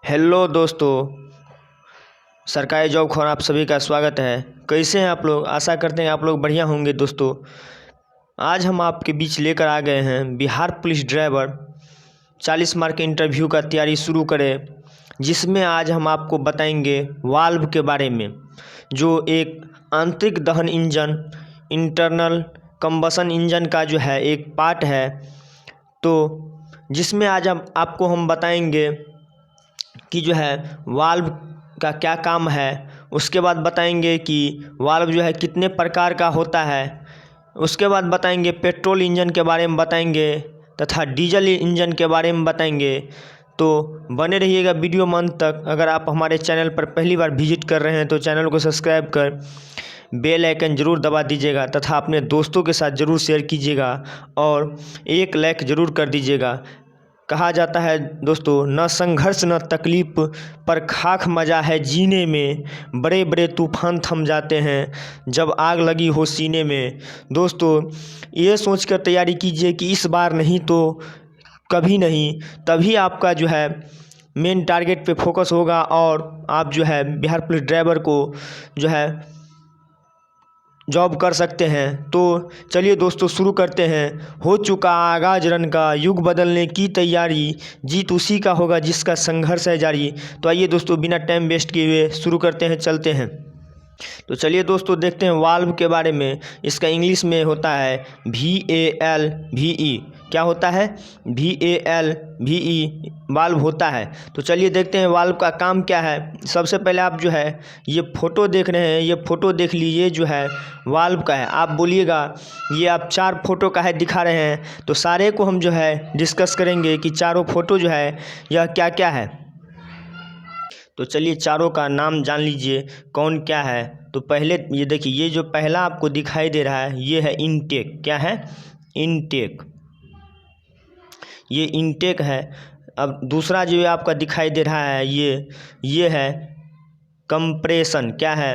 Hello दोस्तों, सरकारी job खोर आप सभी का स्वागत है। कैसे हैं आप लोग? आशा करते हैं आप लोग बढ़िया होंगे। दोस्तों, आज हम आपके बीच लेकर आ गए हैं बिहार पुलिस ड्राइवर 40 मार्क के इंटरव्यू का तैयारी शुरू करें, जिसमें आज हम आपको बताएंगे वाल्व के बारे में, जो एक आंतरिक दहन इंजन इंटरनल कंबसन इंजन का जो है एक पार्ट है। तो जिसमें आज हम आपको बताएंगे कि जो है वाल्व का क्या काम है। उसके बाद बताएंगे कि वाल्व जो है कितने प्रकार का होता है। उसके बाद बताएंगे पेट्रोल इंजन के बारे में बताएंगे तथा डीजल इंजन के बारे में बताएंगे। तो बने रहिएगा वीडियो में अंत तक। अगर आप हमारे चैनल पर पहली बार विजिट कर रहे हैं तो चैनल को सब्सक्राइब कर बेल आइकन ज़रूर दबा दीजिएगा तथा अपने दोस्तों के साथ ज़रूर शेयर कीजिएगा और एक लाइक ज़रूर कर दीजिएगा। कहा जाता है दोस्तों, न संघर्ष न तकलीफ पर खाक मजा है जीने में, बड़े बड़े तूफान थम जाते हैं जब आग लगी हो सीने में। दोस्तों, ये सोचकर तैयारी कीजिए कि इस बार नहीं तो कभी नहीं, तभी आपका जो है मेन टारगेट पे फोकस होगा और आप जो है बिहार पुलिस ड्राइवर को जो है जॉब कर सकते हैं। तो चलिए दोस्तों शुरू करते हैं। हो चुका आगाज रन का, युग बदलने की तैयारी, जीत उसी का होगा जिसका संघर्ष है जारी। तो आइए दोस्तों बिना टाइम वेस्ट किए हुए शुरू करते हैं, चलते हैं। तो चलिए दोस्तों देखते हैं वाल्व के बारे में। इसका इंग्लिश में होता है VALVE। क्या होता है? VALVE वाल्व होता है। तो चलिए देखते हैं वाल्व का काम क्या है। सबसे पहले आप जो है ये फ़ोटो देख रहे हैं, ये फ़ोटो देख लीजिए, जो है वाल्व का है। आप बोलिएगा ये आप 4 फोटो का है दिखा रहे हैं, तो सारे को हम जो है डिस्कस करेंगे कि चारों फोटो जो है यह क्या क्या है। तो चलिए चारों का नाम जान लीजिए कौन क्या है। तो पहले ये देखिए, ये जो पहला आपको दिखाई दे रहा है ये है इनटेक। क्या है? इनटेक। ये इनटेक है। अब दूसरा जो आपका दिखाई दे रहा है ये है कंप्रेशन। क्या है?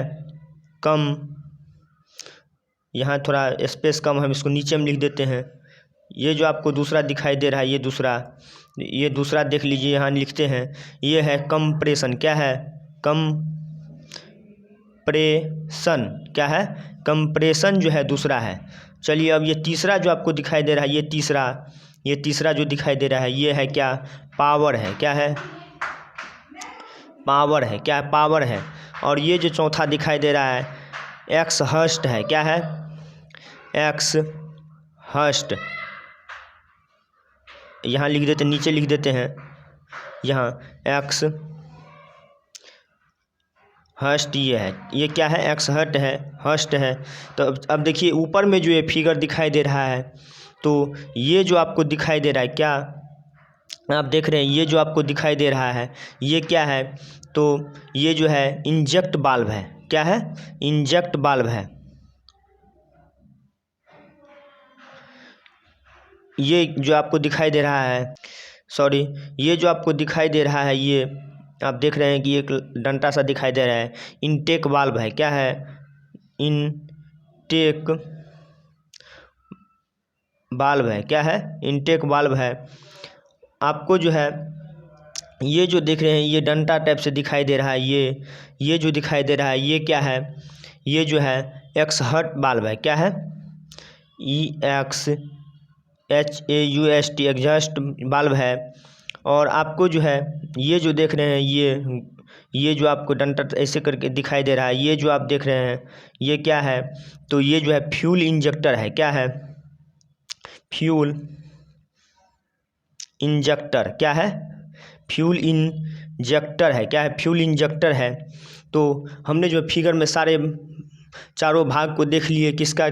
यहाँ थोड़ा स्पेस कम है, हम इसको नीचे में लिख देते हैं। ये जो आपको दूसरा दिखाई दे रहा है ये दूसरा देख लीजिए, यहाँ लिखते हैं ये है कंप्रेशन। क्या है? कंप्रेशन। क्या है? कंप्रेशन जो है दूसरा है। चलिए अब ये तीसरा जो आपको दिखाई दे रहा है, ये तीसरा जो दिखाई दे रहा है ये है क्या? पावर है। क्या है? पावर है। क्या है? पावर है। और ये जो चौथा दिखाई दे रहा है एक्सहस्ट है। क्या है? एक्सहस्ट। यहाँ लिख देते, नीचे लिख देते हैं, यहाँ एक्स हस्ट ये है। ये क्या है? एक्स हट है, हस्ट है। तो अब देखिए ऊपर में जो ये फिगर दिखाई दे रहा है, तो ये जो आपको दिखाई दे रहा है, क्या आप देख रहे हैं, ये जो आपको दिखाई दे रहा है ये क्या है? तो ये जो है इंजेक्ट वाल्व है। क्या है? इंजेक्ट वाल्व है। ये जो आपको दिखाई दे रहा है, सॉरी, ये जो आपको दिखाई दे रहा है ये आप देख रहे हैं कि एक डंटा सा दिखाई दे रहा है, इनटेक वाल्व है। क्या है? इनटेक वाल्व है। क्या है? इनटेक वाल्व है। आपको जो है ये जो देख रहे हैं ये डंटा टाइप से दिखाई दे रहा है, ये जो दिखाई दे रहा है ये क्या है? ये जो है एक्सहट वाल्व है। क्या है? EXHAUST एग्जॉस्ट वाल्व है। और आपको जो है ये जो देख रहे हैं ये जो आपको डंटा ऐसे करके दिखाई दे रहा है, ये जो आप देख रहे हैं ये क्या है? तो ये जो है फ्यूल इंजेक्टर है। क्या है? Fuel injector. क्या है? फ्यूल इंजेक्टर है। क्या है? फ्यूल इंजेक्टर है। तो हमने जो फिगर में सारे चारों भाग को देख लिए किसका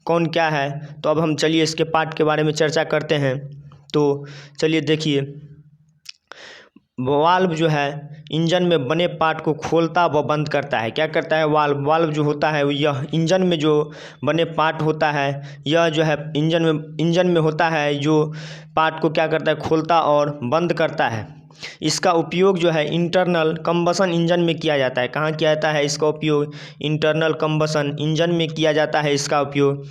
कौन क्या है। तो अब हम चलिए इसके पार्ट के बारे में चर्चा करते हैं। तो चलिए देखिए, वाल्व जो है इंजन में बने पार्ट को खोलता व बंद करता है। क्या करता है? वाल्व जो होता है यह इंजन में जो बने पार्ट होता है, यह जो है इंजन में होता है, जो पार्ट को क्या करता है? खोलता और बंद करता है। इसका उपयोग जो है इंटरनल कंबसन इंजन में किया जाता है। कहाँ किया जाता है इसका उपयोग? इंटरनल कंबसन इंजन में किया जाता है इसका उपयोग।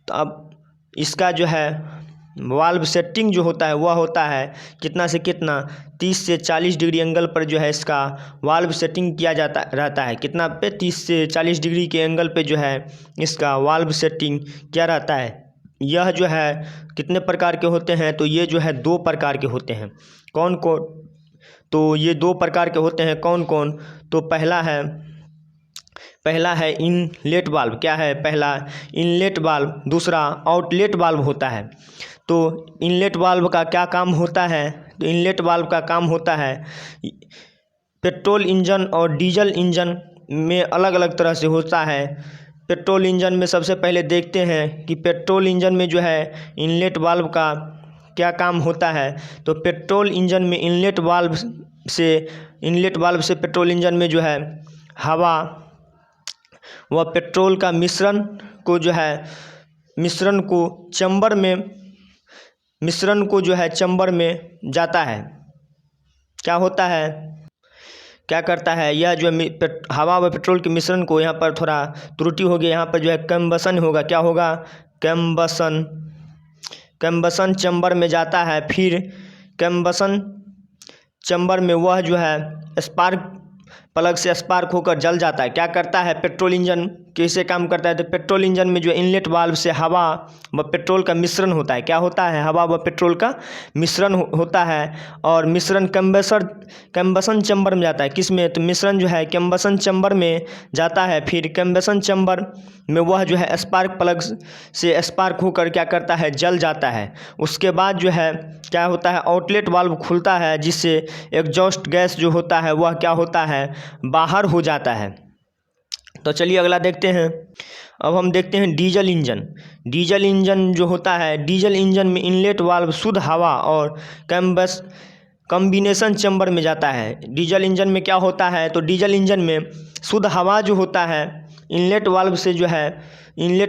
तो अब इसका जो है वाल्व सेटिंग जो होता है वह होता है कितना से कितना 30 से 40 डिग्री एंगल पर जो है इसका वाल्व सेटिंग किया जाता रहता है। कितना पे 30 से 40 डिग्री के एंगल पे जो है इसका वाल्व सेटिंग किया रहता है। यह जो है कितने प्रकार के होते हैं, तो ये जो है 2 प्रकार के होते हैं। कौन कौन? तो ये 2 प्रकार के होते हैं। कौन कौन? तो पहला है इनलेट वाल्व। क्या है? पहला इनलेट वाल्व, दूसरा आउटलेट वाल्व होता है। तो इनलेट वाल्व का क्या काम होता है? तो इनलेट वाल्व का काम होता है पेट्रोल इंजन और डीजल इंजन में अलग अलग तरह से होता है। पेट्रोल इंजन में सबसे पहले देखते हैं कि पेट्रोल इंजन में जो है इनलेट वाल्व का क्या काम होता है। तो पेट्रोल इंजन में इनलेट वाल्व से पेट्रोल इंजन में जो है हवा व पेट्रोल का मिश्रण को चैम्बर में जाता है। क्या होता है? क्या करता है? यह जो हवा व पेट्रोल के मिश्रण को, यहाँ पर थोड़ा त्रुटि हो गई, यहाँ पर जो है कंबसन होगा। क्या होगा? कंबसन चैम्बर में जाता है। फिर कंबसन चैम्बर में वह जो है स्पार्क प्लग से स्पार्क होकर जल जाता है। क्या करता है? पेट्रोल इंजन कैसे काम करता है? तो पेट्रोल इंजन में जो इनलेट वाल्व से हवा व पेट्रोल का मिश्रण होता है। क्या होता है? हवा व पेट्रोल का मिश्रण होता है और मिश्रण कंबसन चैम्बर में जाता है। किस में? तो मिश्रण जो है कंबसन चैम्बर में जाता है। फिर कंबसन चैम्बर में वह जो है स्पार्क प्लग से स्पार्क होकर क्या करता है? जल जाता है। उसके बाद जो है क्या होता है? आउटलेट वाल्व खुलता है, जिससे एग्जॉस्ट गैस जो होता है वह क्या होता है? बाहर हो जाता है। तो चलिए अगला देखते हैं। अब हम देखते हैं डीजल इंजन। डीजल इंजन जो होता है, डीजल इंजन में इनलेट वाल्व शुद्ध हवा और कॉम्बिनेशन चैम्बर में जाता है। डीजल इंजन में क्या होता है? तो डीजल इंजन में शुद्ध हवा जो होता है इनलेट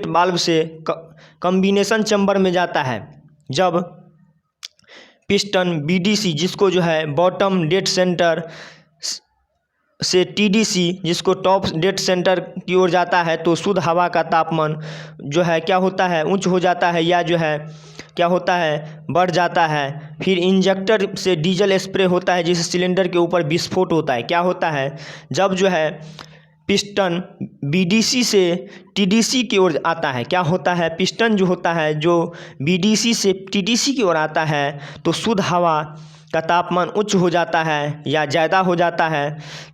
वाल्व से कॉम्बिनेशन चैम्बर में जाता है। जब पिस्टन बीडीसी, जिसको जो है बॉटम डेड सेंटर से टीडीसी, जिसको टॉप डेड सेंटर की ओर जाता है, तो शुद्ध हवा का तापमान जो है क्या होता है? उच्च हो जाता है, या जो है क्या होता है? बढ़ जाता है। फिर इंजेक्टर से डीजल स्प्रे होता है, जिससे सिलेंडर के ऊपर विस्फोट होता है। क्या होता है? जब जो है पिस्टन बीडीसी से टीडीसी की ओर आता है। क्या होता है? पिस्टन जो होता है जो बीडीसी से टीडीसी की ओर आता है, तो शुद्ध हवा का तापमान उच्च हो जाता है या ज़्यादा हो जाता है।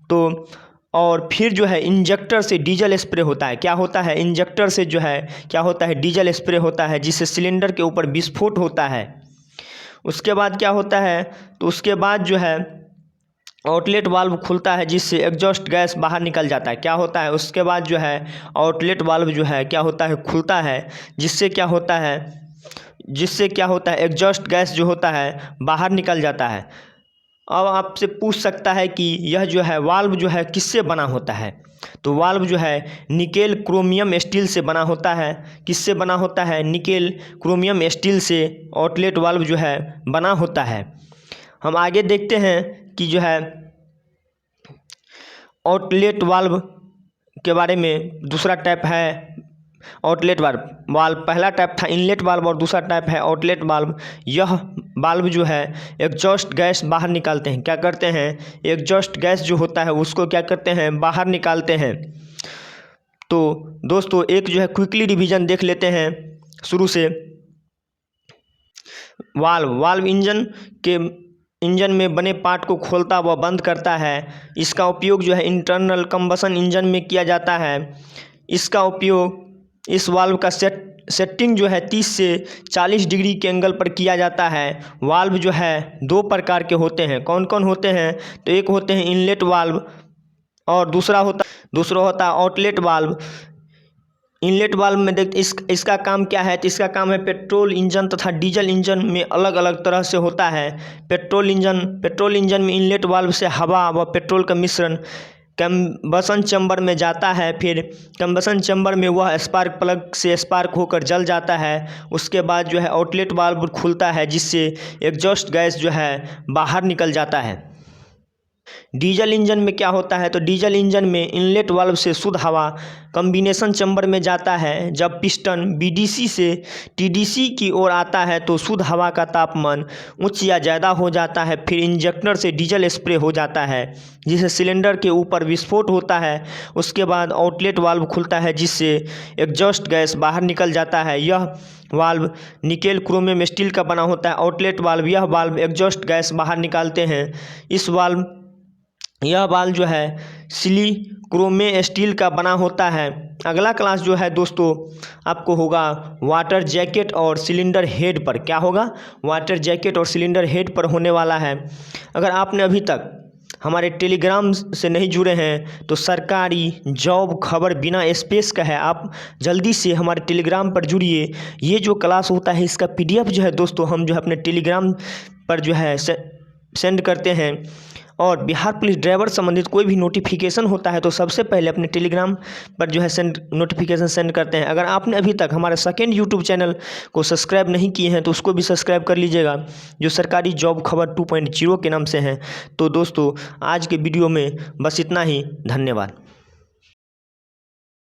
तो और फिर जो है इंजेक्टर से डीजल स्प्रे होता है। क्या होता है? इंजेक्टर से जो है क्या होता है? डीजल स्प्रे होता है, जिससे सिलेंडर के ऊपर विस्फोट होता है। उसके बाद क्या होता है? तो उसके बाद जो है आउटलेट वाल्व खुलता है, जिससे एग्जॉस्ट गैस बाहर निकल जाता है। क्या होता है? उसके बाद जो है आउटलेट वाल्व जो है क्या होता है? खुलता है, जिससे क्या होता है? एग्जॉस्ट गैस जो होता है बाहर निकल जाता है। अब आपसे पूछ सकता है कि यह जो है वाल्व जो है किससे बना होता है? तो वाल्व जो है निकेल क्रोमियम स्टील से बना होता है। किससे बना होता है? निकेल क्रोमियम स्टील से आउटलेट वाल्व जो है बना होता है। हम आगे देखते हैं कि जो है आउटलेट वाल्व के बारे में। दूसरा टाइप है आउटलेट वाल्व। पहला टाइप था इनलेट वाल्व और दूसरा टाइप है आउटलेट वाल्व। यह वाल्व जो है एग्जॉस्ट गैस बाहर निकालते हैं। क्या करते हैं? एग्जॉस्ट गैस जो होता है उसको क्या करते हैं? बाहर निकालते हैं। तो दोस्तों एक जो है क्विकली रिवीजन देख लेते हैं शुरू से। वाल्व इंजन में बने पार्ट को खोलता व बंद करता है। इसका उपयोग जो है इंटरनल कंबसन इंजन में किया जाता है। इसका उपयोग इस वाल्व का सेटिंग जो है 30 से 40 डिग्री के एंगल पर किया जाता है। वाल्व जो है 2 प्रकार के होते हैं। कौन कौन होते हैं? तो एक होते हैं इनलेट वाल्व और दूसरा होता है आउटलेट वाल्व। इनलेट वाल्व में इसका काम क्या है? तो इसका काम है पेट्रोल इंजन तथा डीजल इंजन में अलग अलग तरह से होता है। पेट्रोल इंजन में इनलेट वाल्व से हवा व पेट्रोल का मिश्रण कंबसन चैम्बर में जाता है। फिर कंबसन चैम्बर में वह स्पार्क प्लग से स्पार्क होकर जल जाता है। उसके बाद जो है आउटलेट वाल्व खुलता है, जिससे एग्जॉस्ट गैस जो है बाहर निकल जाता है। डीजल इंजन में क्या होता है, तो डीजल इंजन में इनलेट वाल्व से शुद्ध हवा कम्बिनेशन चैम्बर में जाता है। जब पिस्टन बीडीसी से टीडीसी की ओर आता है तो शुद्ध हवा का तापमान उच्च या ज़्यादा हो जाता है। फिर इंजेक्टर से डीजल स्प्रे हो जाता है जिससे सिलेंडर के ऊपर विस्फोट होता है। उसके बाद आउटलेट वाल्व खुलता है जिससे एग्जॉस्ट गैस बाहर निकल जाता है। यह वाल्व निकेल क्रोमियम स्टील का बना होता है। आउटलेट वाल्व, यह वाल्व एग्जॉस्ट गैस बाहर निकालते हैं। यह वाल्व जो है सिलिक्रोमे स्टील का बना होता है। अगला क्लास जो है दोस्तों आपको होगा वाटर जैकेट और सिलेंडर हेड पर। क्या होगा? वाटर जैकेट और सिलेंडर हेड पर होने वाला है। अगर आपने अभी तक हमारे टेलीग्राम से नहीं जुड़े हैं तो सरकारी जॉब खबर बिना स्पेस का है, आप जल्दी से हमारे टेलीग्राम पर जुड़िए। ये जो क्लास होता है इसका पीडीएफ जो है दोस्तों हम जो है अपने टेलीग्राम पर जो है सेंड करते हैं। और बिहार पुलिस ड्राइवर संबंधित कोई भी नोटिफिकेशन होता है तो सबसे पहले अपने टेलीग्राम पर जो है नोटिफिकेशन सेंड करते हैं। अगर आपने अभी तक हमारे सेकेंड यूट्यूब चैनल को सब्सक्राइब नहीं किए हैं तो उसको भी सब्सक्राइब कर लीजिएगा, जो सरकारी जॉब खबर 2.0 के नाम से हैं। तो दोस्तों आज के वीडियो में बस इतना ही। धन्यवाद।